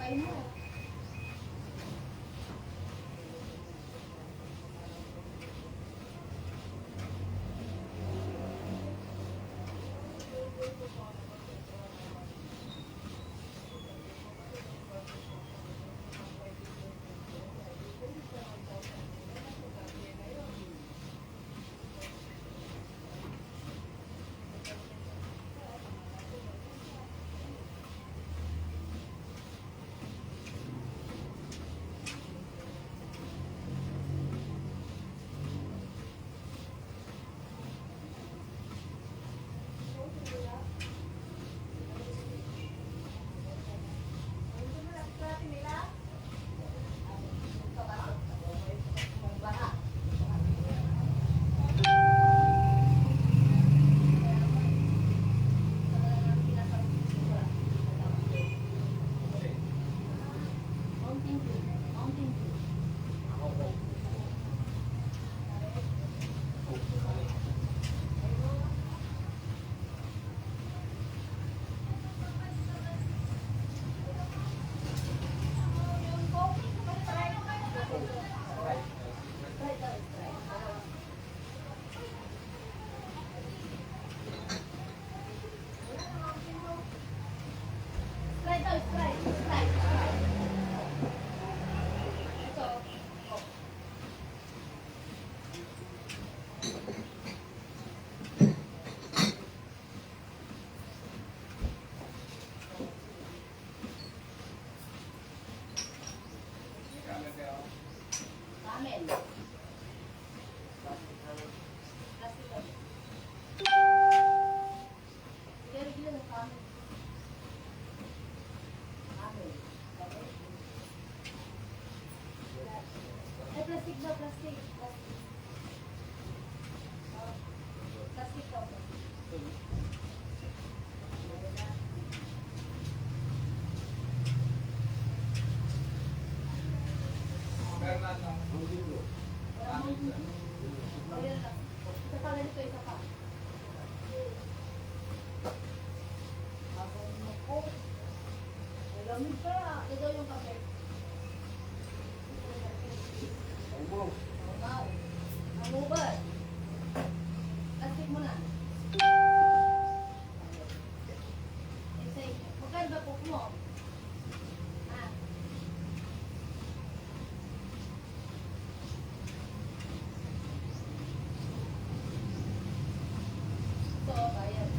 Ay mo. Plastic daw, plastic. Plastic daw. Isa pa ganito, isa pa. Lamig pa. Ito daw yung kape. Ang ubat. Plastic mo na. Magkano ba cook mo? Ah. So, bayad.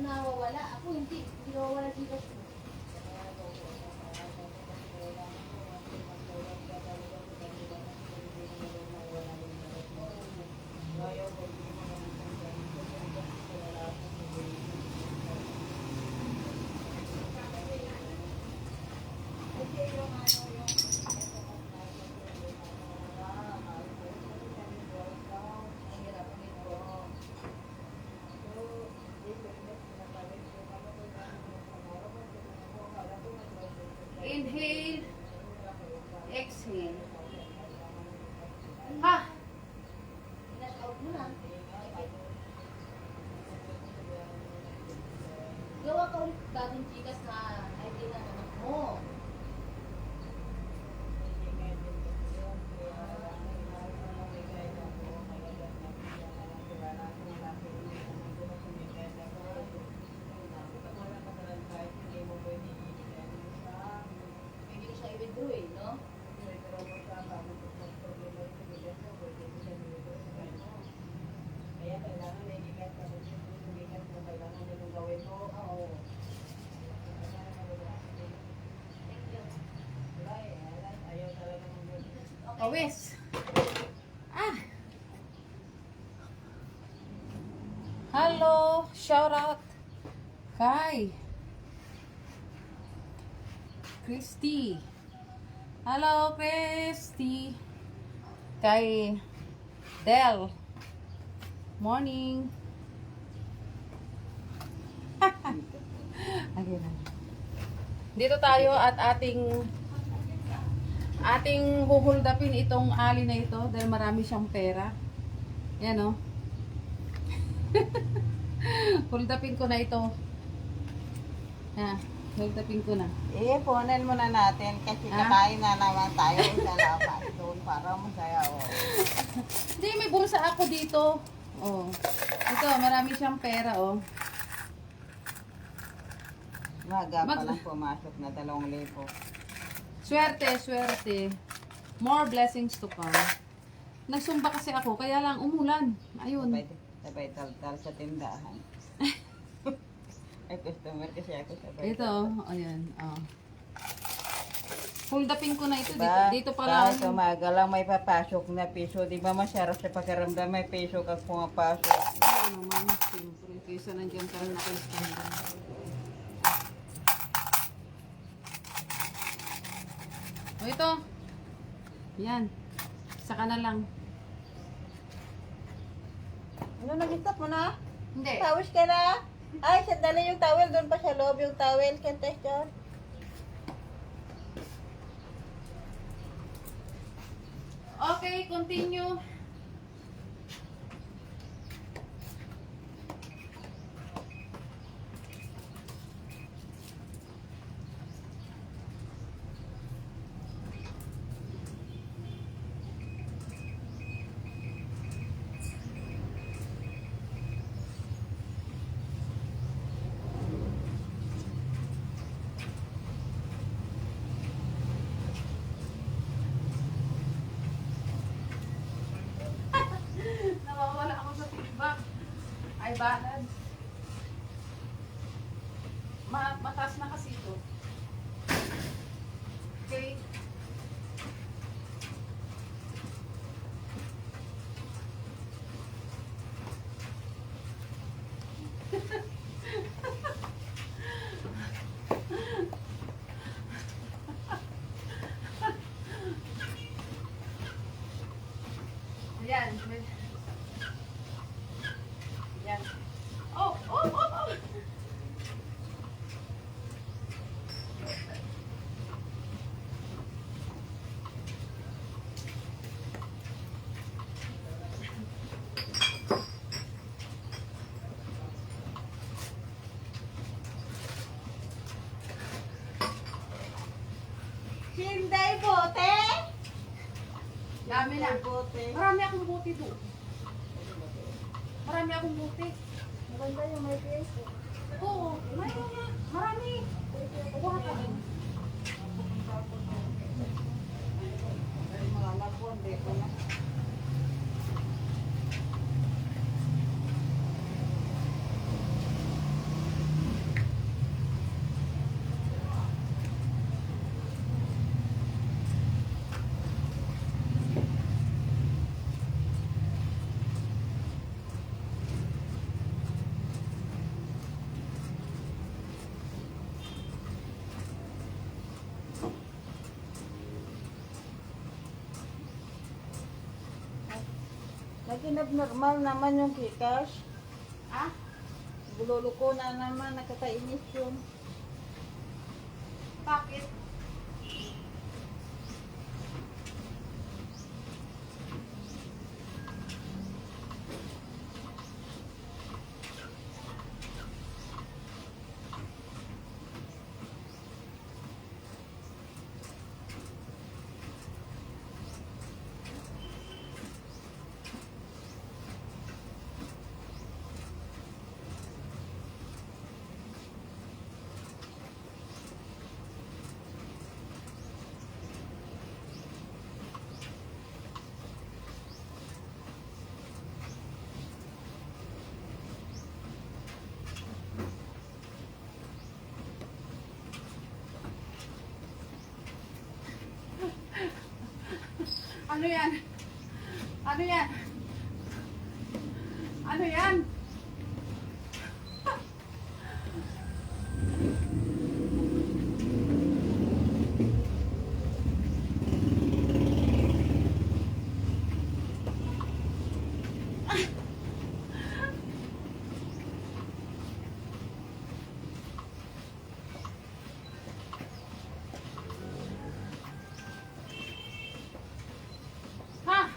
nawawala. Ako hindi. Hindi nawawala dito. Inhale. Exhale. Ha! Inash-out mo na. Gawa ka ulit dating chikas na ID na anak mo. Pwede ko siya i-withdraw eh, no? Oo. Awis. Ah! Hello! Shout out kay Christy. Hello, Christy. Kay Del. Morning. Again. Dito tayo at ating huhuldapin itong ali na ito dahil marami siyang pera. Yan o. Huldapin ko na ito. Ha, huldapin ko na. Ipunin muna natin kasi kakain na naman tayo sa labas doon para masaya. Oh. Hindi, may bulsa ako dito. Oh. Ito, marami siyang pera oh. Maga pa lang pumasok na 2,000. Swerte, swerte. More blessings to come. Nagsumba kasi ako, kaya lang umulan. Ayun. Sabay tal-tal sa tindahan. Ay, customer kasi ako sabay. Ito, ayan. Oh. Huldapin ko na ito. Diba? Dito pala. Kahit umaga lang may papasok na piso. Di ba masarap sa pakiramdam may piso kang pumapasok? Ano naman, siyempre. Kaysa nandiyan ka rin nakalistangan. O ito. Yan. Saka na lang. Ano, nag-stop mo na? Hindi. Tawis ka na? Ay, sandali yung towel. Doon pa sa loob yung towel. Kanta siya. Okay, continue. Nawawala ako sa feedback. Ay, balance. Mataas na kasi ito. Okay. Ayan. Ayan. Oh, oh, oh, oh. Hinday bote! Dami na. Bote. Marami akong buti doon. Marami akong buti. Maganda yung may piso. Oo, mayroon na. Marami. Kukuha ka din. Mga anak ko, hindi ko na. Naging abnormal naman yung Gcash. Ah? Bululuko na naman, nakakainis yun. Bakit? Ano yan? Ano yan? Ano yan? Ha?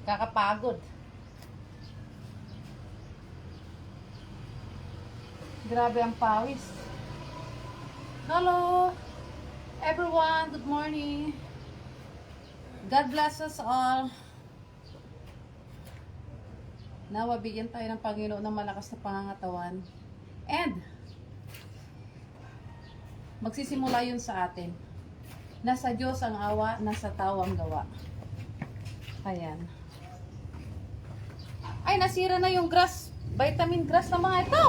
Kakapagod. Grabe ang pawis. Hello, everyone. Good morning. God bless us all. Nawa, bigyan tayo ng Panginoon ng malakas na pangangatawan. And, magsisimula yun sa atin. Nasa Diyos ang awa, nasa tao ang gawa. Ayan. Ay, nasira na yung grass, vitamin grass na mga ito.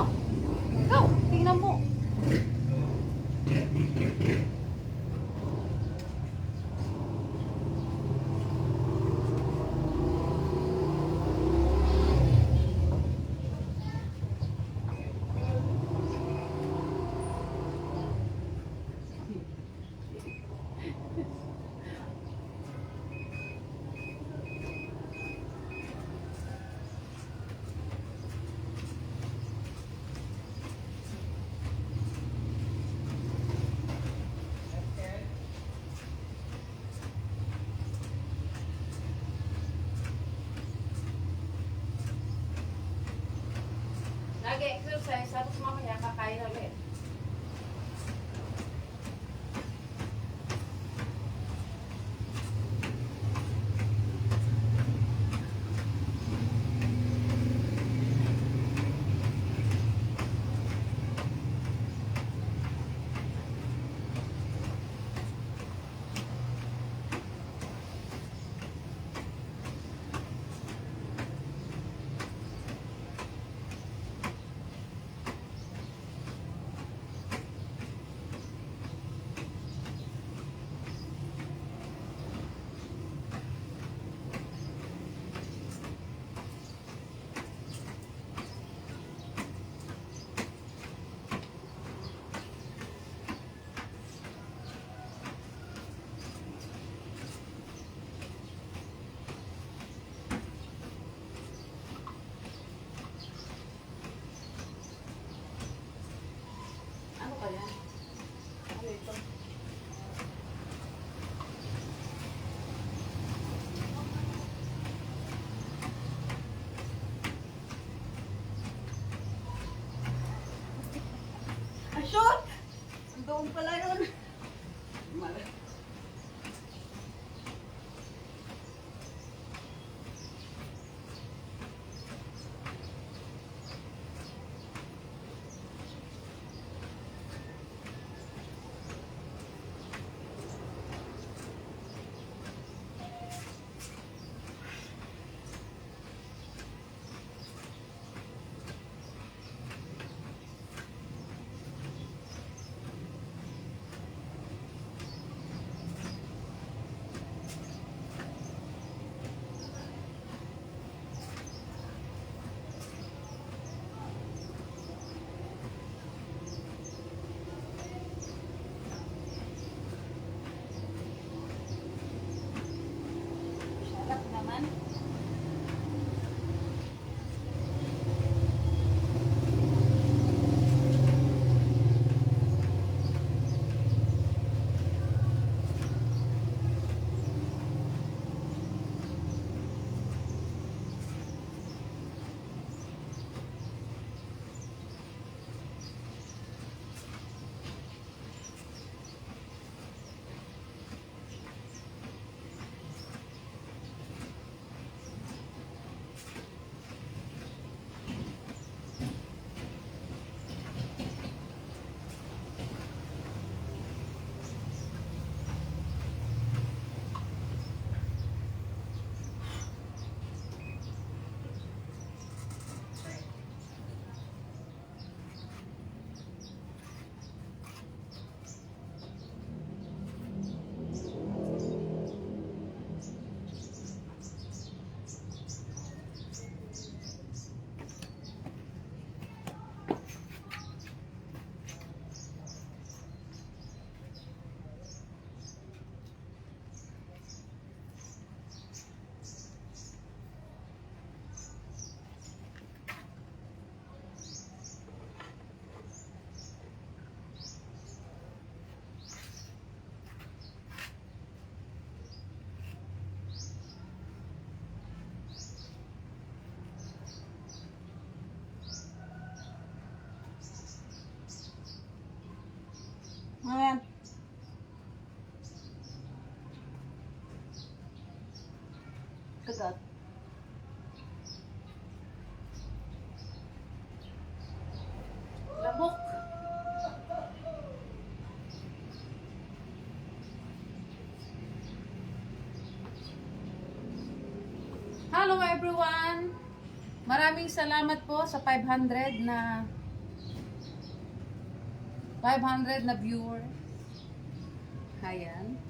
Ikaw, tingnan mo. Nag-exercise, tapos mamaya kakain ulit. Ano kaya? Ano ito? Asyon! Doon pala yun. Ayan. Kagat. Lamok. Hello everyone! Maraming salamat po sa 500 na viewers. Ayan.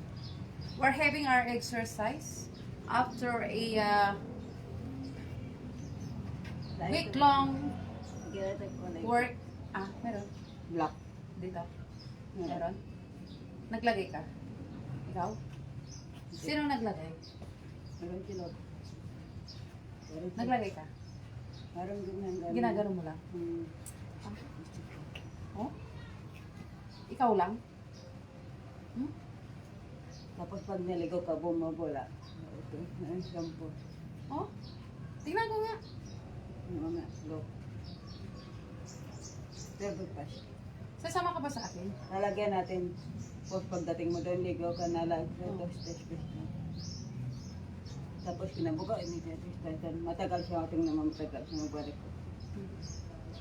We're having our exercise after a week-long work. Ah, meron. Black. Dito. Meron. Naglagay ka? Ikaw? Sino naglagay? Meron kilot. Naglagay ka? Meron ginagano. Ginagano mo lang? Hmm. Oh? Ikaw lang? Hmm? Tapos pag naligaw ka, bumabula. Ito, ang shampoo. Oh? Tingnan ko nga. Ano na, go. Turbo pass. Sasama ka ba sa akin? Lalagyan natin. Tapos pagdating mo doon, ligaw ka na lang. Tapos test na. Tapos kinabuka, hindi natin. Matagal siya, tingnan mo matagal siya magbalik ko.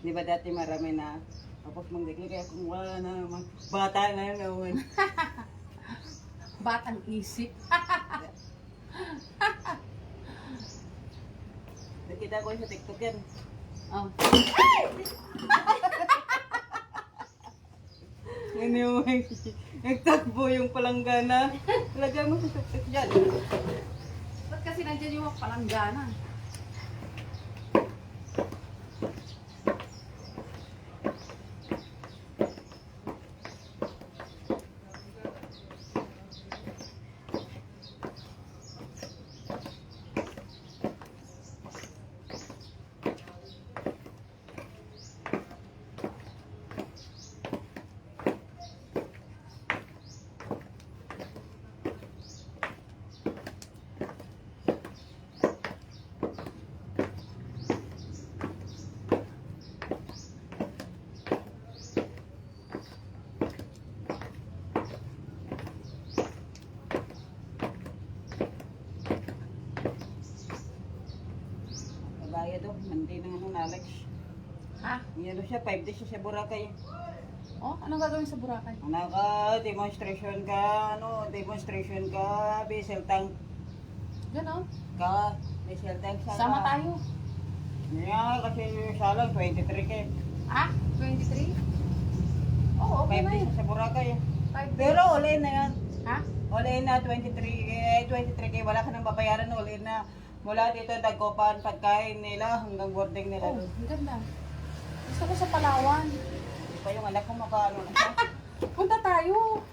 Di ba dati marami na, tapos magdikli kaya kung wala na naman, bata na yun naman. Batang isip. Nakita ko sa TikTok yan. Oh. Anyway, nagtakbo yung palanggana. Lagyan mo sa TikTok dyan. Ba't kasi nandiyan yung palanggana? Bayad do, mandi na ano, Alex. Ha? Yan siya, 5 days siya sa Boracay. Oh, anong gagawin sa Boracay? Demonstration ka, demonstration ka, diesel tank Ganon. ka, diesel tank ka. Sama tayo. Yeah, kasi siya lang, 23K. Ah? 23? Oh, okay 5 na days yun. siya sa Boracay. 5 Pero all in na yan. Ha? All in na 23K, wala ka nang babayaran, all in na. Mula dito, Dagupan, pagkain nila, hanggang boarding nila. Oh, ang ganda. Gusto ko sa Palawan. Pa yung anak ko makaano na siya. Punta tayo.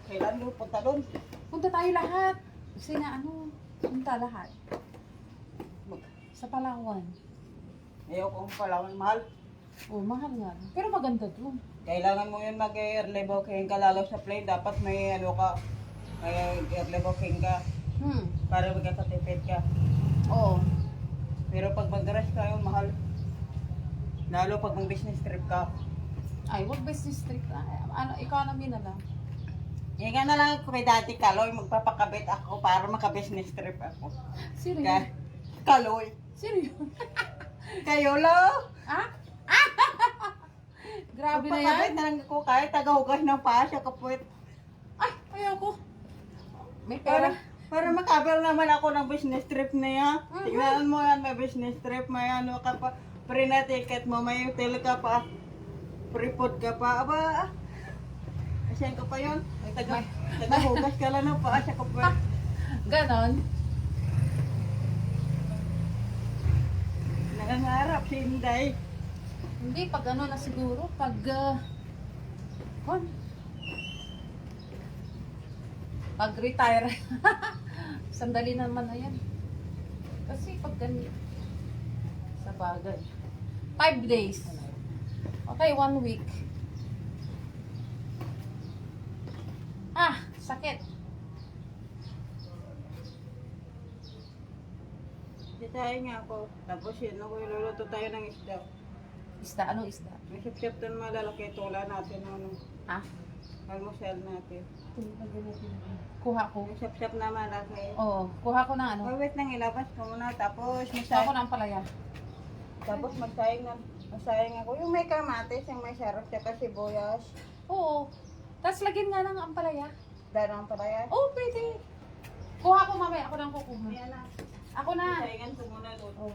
Kailan doon, punta doon. Punta tayo lahat. Kasi na ano, punta lahat. Sa Palawan. Ayaw kong Palawan, mahal. Oh, mahal nga. Pero maganda doon. Kailangan mo yun mag-early booking ka lalo sa plane. Dapat may ano ka, may early booking ka para magkakatipid ka. Oo. Pero pag mag-rush ka yun, mahal. Lalo pag mag-business trip ka. Ay, wag business trip. Ano, economy na lang. Yan nga na lang ako may dati Kaloy, magpapakabit ako para maka-business trip ako. Sino yun? Ka Kaloy. Sino yun? Kayo lo? Ah? Grabe na Magpapakabit yan. na lang ako kahit tagahugas ng paa siya kapuit. Ay, ayoko. May Para, pera. para makabil naman ako ng business trip na yan. Tingnan mo yan, may business trip, may ano ka pa, free na ticket mo, may hotel ka pa, free food ka pa, aba, asyan ka pa yun. Tagahugas ka lang ng paa siya kapuit. Ganon. Nangangarap si Inday. Hindi, pag ano na siguro, pag, pag retire. Sandali naman na yan. Kasi pag ganito, sa bagay. 5 days. Okay, 1 week. Ah, sakit. Sitahin nga ako. Tapos yun, luluto tayo ng isda. Isda, anong isda? May sip-sip doon malalaki, tula natin. Ano. Ah, Almusal natin. Kuha ko. Yung sap-sap na malaki. Oo, kuha ko ng ano. Oh, wait nang ilabas ko muna. Tapos Kuha ko ng palaya. masayang ako. Yung may kamatis, yung may sarap, saka sibuyas. Oo. Tapos lagyan nga ng ampalaya. Darang pala yan. Oo, pwede. Kuha ko mamaya. Ako nang kukuha. Yan na. Ako na. Sayangan ko muna doon. Oh.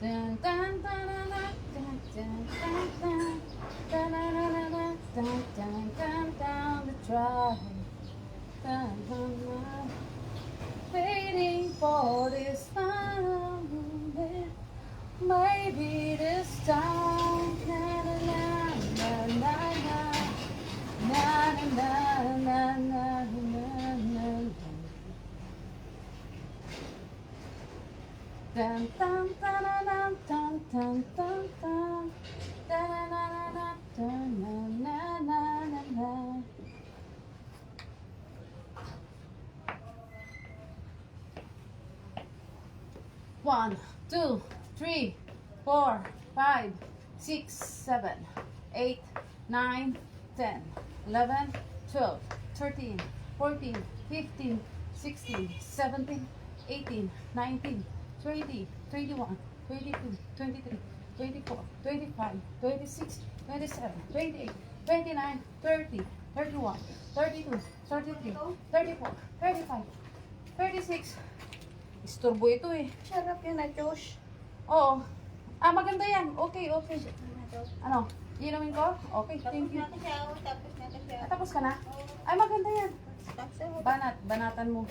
Dun, dun, dun, dun, dun, dun, dun, dun, dun, dun, dun, dun, dun, down the drive. Dun, dun, dun. Waiting for this final moment. Maybe this time. Na na na na na na na na na na na na. Dun dun dun dun dun dun dun dun dun dun dun na na na na. One, two, three, 4, 5, 6, 7, 8, 9, 10, 11, 12, 13, 14, 15, 16, 17, 18, 19, 20, 21, 22, 23, 24, 25, 26, 27, 28, 29, 30, 31, 32, 33, 34, 35, 36. Istorbo ito eh. Sarap yun na, Josh. Oo. Maganda yan. Okay, okay. Ano? Inumin ko? Okay, thank you. Tapos natin siya. Tapos ka na? Ay, maganda yan. Tapos Banatan mo.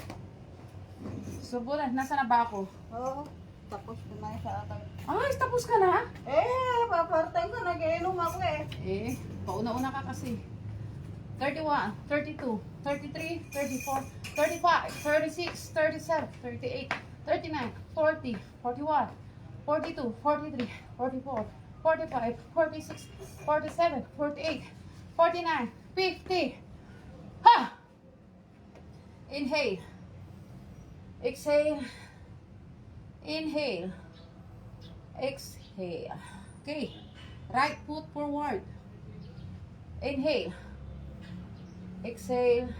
Subo na. Nasa na ba ako? Oo. Tapos kumain sa akin. Ay, tapos ka na? Papartay ko. Nag-iinom ako eh. Pauna-una ka kasi. 31, 32, 33, 34, 35, 36, 37, 38, 39, 40, 41, 42, 43, 44, 45, 46, 47, 48, 49, 50. Ha! Inhale. Exhale. Inhale. Exhale. Okay. Right foot forward. Inhale. Exhale.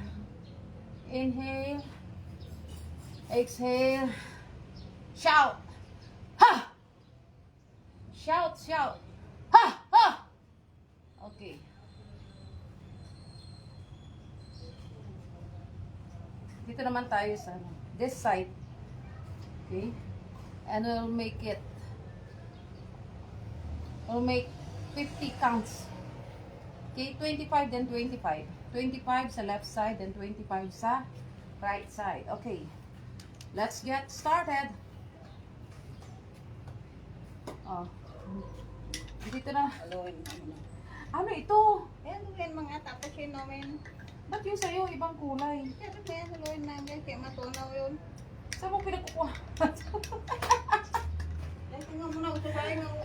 Inhale. Exhale. Shout. Ha! Shout, shout. Ha! Ha! Okay. Dito naman tayo sa this side. Okay? And we'll make 50 counts. Okay, 25 then 25. 25 sa left side and 25 sa right side. Okay. Let's get started. Oh. Dito na. Haluin mo muna. Ano ito? Haluin mga tapos inumin. Ba't yung sa'yo ibang kulay? Pero kaya haluin namin. Kaya matunaw yun. Saan mo pinagkukuha? Tingnan mo na. Usasayin mo.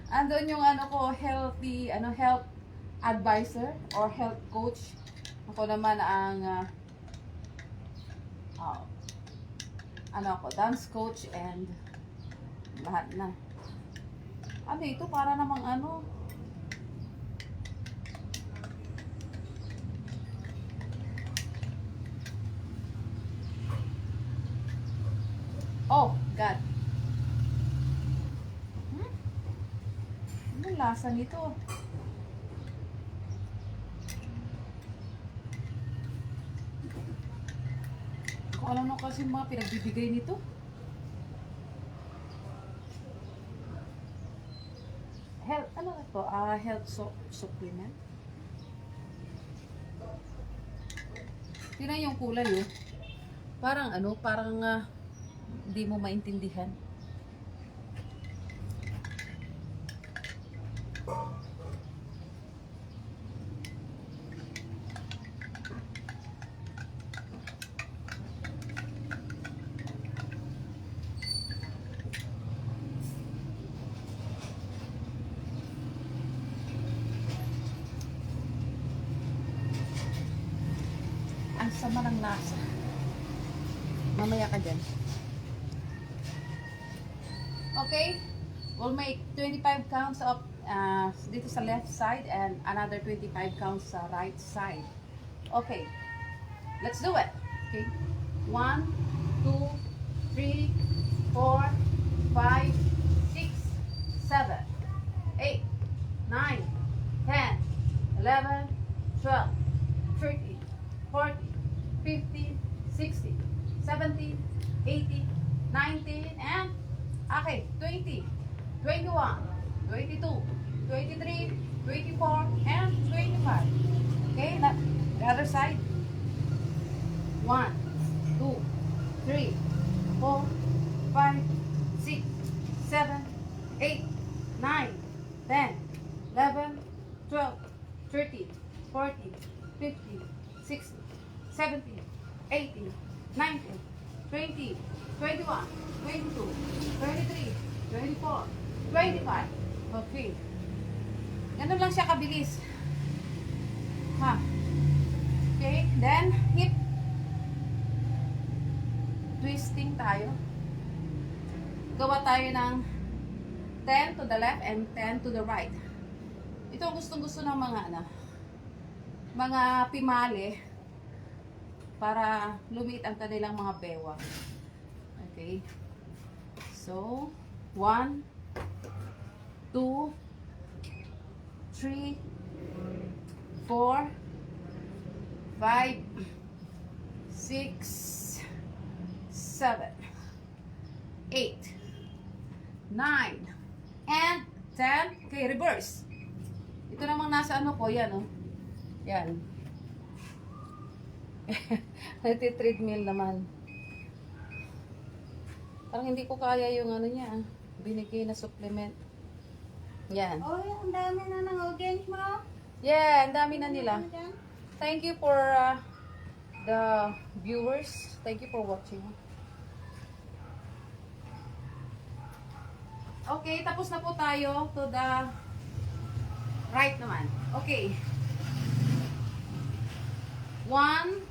Andun yung ano ko, health advisor or health coach. Ako naman ang dance coach and lahat na. Ano ito? Para namang ano? Oh, God. Ano lasa nito? Kung alam mo kasi mga pinagbibigay nito. Health, ano na to? Health supplement. Tingnan yung kulay oh. Parang di mo maintindihan. Sama ng lasa. Mamaya ka dyan. Okay? We'll make 25 counts of dito sa left side and another 25 counts sa right side. Okay. Let's do it. Okay. 1, 2, 3, 4, 5, 6, 7, 8, 9, 10, 11, 12, 13, 14, 15, 16, 17, 18, 19, and okay, 20, 21, 22, 23, 24, and 25. Okay, the other side. 1, 2, 3, 4, 5, 6, 7, 8, 9, 10, 11, 12, 13, 14, 15, 16, 17, 18, 19, 20, 21, 22, 23, 24, 25. Okay. Ganun lang siya kabilis. Ha. Okay, then hip twisting tayo. Gawa tayo ng 10 to the left and 10 to the right. Ito ang gustong-gusto ng mga pimali para lumiit ang kanilang mga bewang. Okay. So, 1, 2, 3, 4, 5, 6, 7, 8, 9, and 10. Okay, reverse. Ito namang nasa ano ko, yan, oh. Yan. Nagtitreadmill naman. Parang hindi ko kaya yung ano niya, binigay na supplement. Yan. Oh, ang dami na ng audience mo. Yeah, ang dami na nila. Thank you for the viewers. Thank you for watching. Okay, tapos na po tayo to the right naman. Okay. 1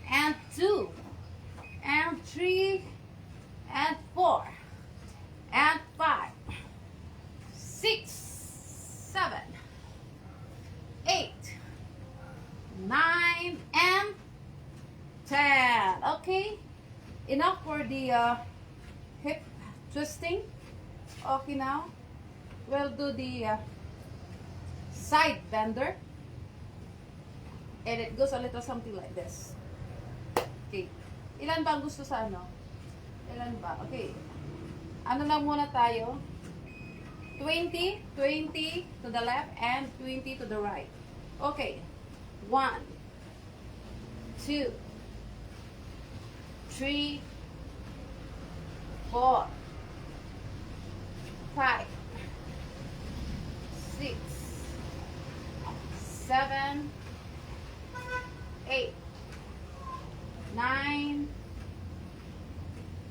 and 2 and 3 and 4 and 5 6 7 8 9 and 10. Okay, enough for the hip twisting. Okay, now we'll do the side bender, and it goes a little something like this. Okay, ilan ba ang gusto sa ano? Ilan ba? Okay, ano lang muna tayo, 20 to the left and 20 to the right. Okay, 1, 2, 3, 4, 5, 6, 7, 8, 9,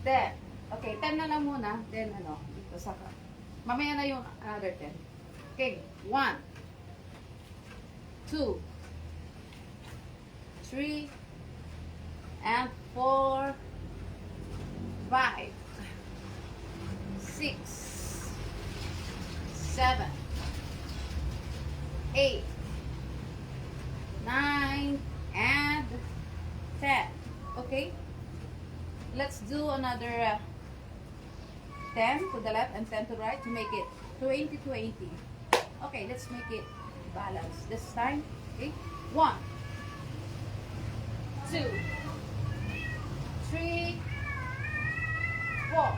10. Okay, 10 na lang muna. Then ano, dito saka. Mamaya na yung another 10. Okay, 1, 2, 3, and 4, 5, 6, 7, 8, 9, and 10. Okay? Let's do another 10 to the left and 10 to the right to make it 20-20. Okay, let's make it balanced this time. Okay? 1, 2, 3, 4,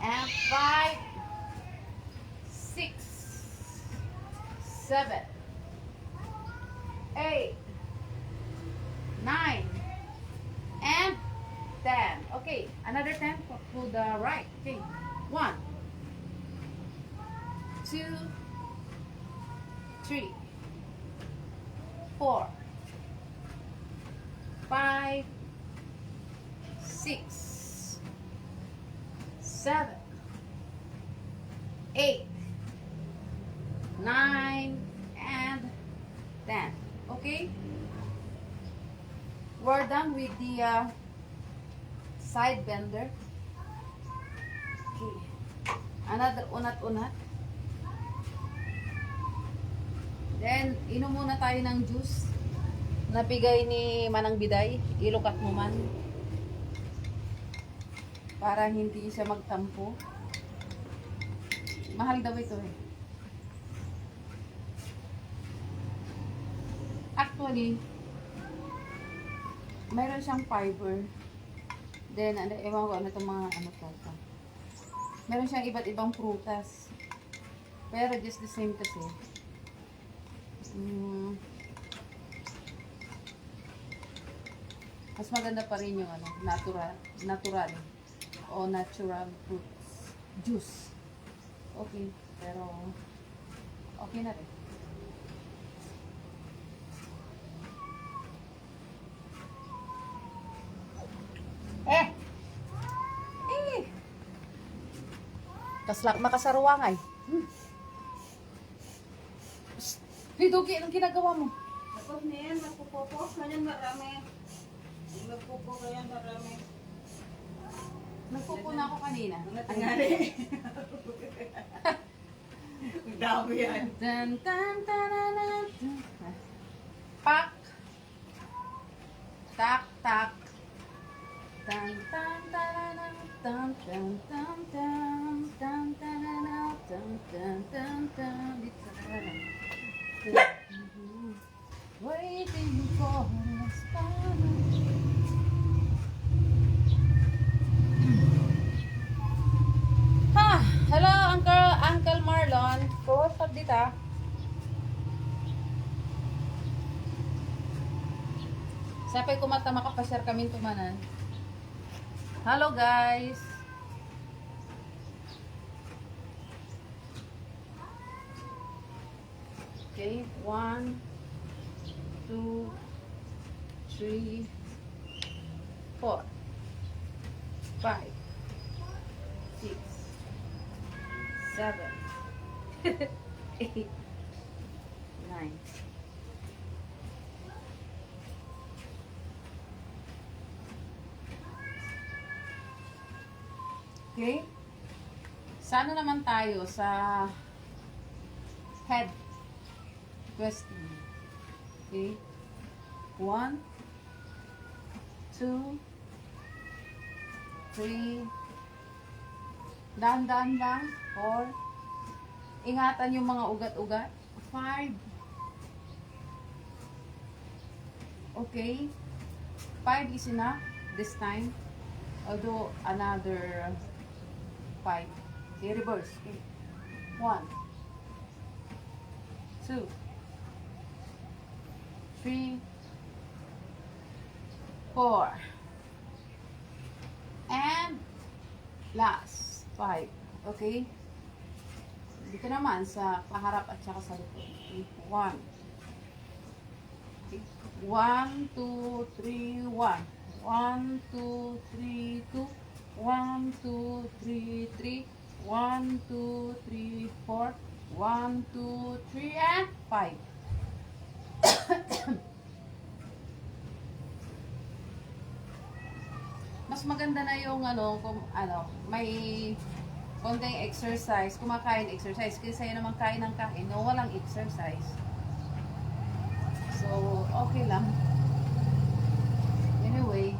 and 5, 6, 7, 8, 9, and 10. Okay, another 10 to the right. Okay, 1, 2, 3, 4, 5, 6, 7, 8, 9, and 10. Okay? we're done with the side bender. Okay. Another unat-unat. Then, inom muna tayo ng juice. Nabigay ni Manang Biday. Ilukat mo man. Para hindi siya magtampo. Mahal daw ito eh. Actually, mayroon siyang fiber. Then, ewan ko ano itong mga ano to. Meron siyang iba't ibang prutas. Pero just the same kasi. Mas maganda pa rin yung ano, natural o natural fruits juice. Okay, pero okay na rin. Kaslak makasarwangay. Hey, Dogi, anong ginagawa mo? Tapos niyan, magpupopos na yan marami. Magpupo ka yan marami. Nagpupo na ako kanina. Nangyari. Ang dami yan. Dun, dun, dun, dun, dun, dun. Pak. Tak, tak. Tan, tan, tan, tan, tan, tan, tan, tan, tan, tan, tan, tan, tan, tan. Dito sa kanan. Waiting for a Spanish. Ha! Hello, Uncle Marlon. What's up dito? Sapay kumata makapashare kami tumanan. Hello guys. Okay, 1, 2, 3, 4, 5, 6, 7, 8, 9. Okay? Sana naman tayo sa head question. Okay? 1, 2, 3, dahan-dahan lang. 4, ingatan yung mga ugat-ugat. 5, okay? 5 is enough this time. Although another 5. Okay, reverse. Okay. 1, 2, 3, 4, and last 5. Okay? Dito naman sa paharap at saka sa likod. Okay. 1. Okay. 1, 2, 3, 1. 1, 2, 3, 2. 1, 2, 3, 3. 1, 2, 3, 4. 1, 2, 3, and 5. Mas maganda na yung kung may konting exercise, kumakain exercise, kaysa yun naman kain ng kain, no, walang exercise. So, okay lang. Anyway,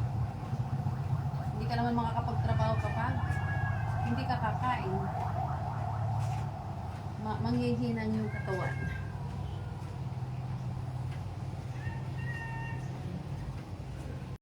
hindi ka naman makakapagtrabaho kapag hindi ka kakain. Manghihinang yung katawan.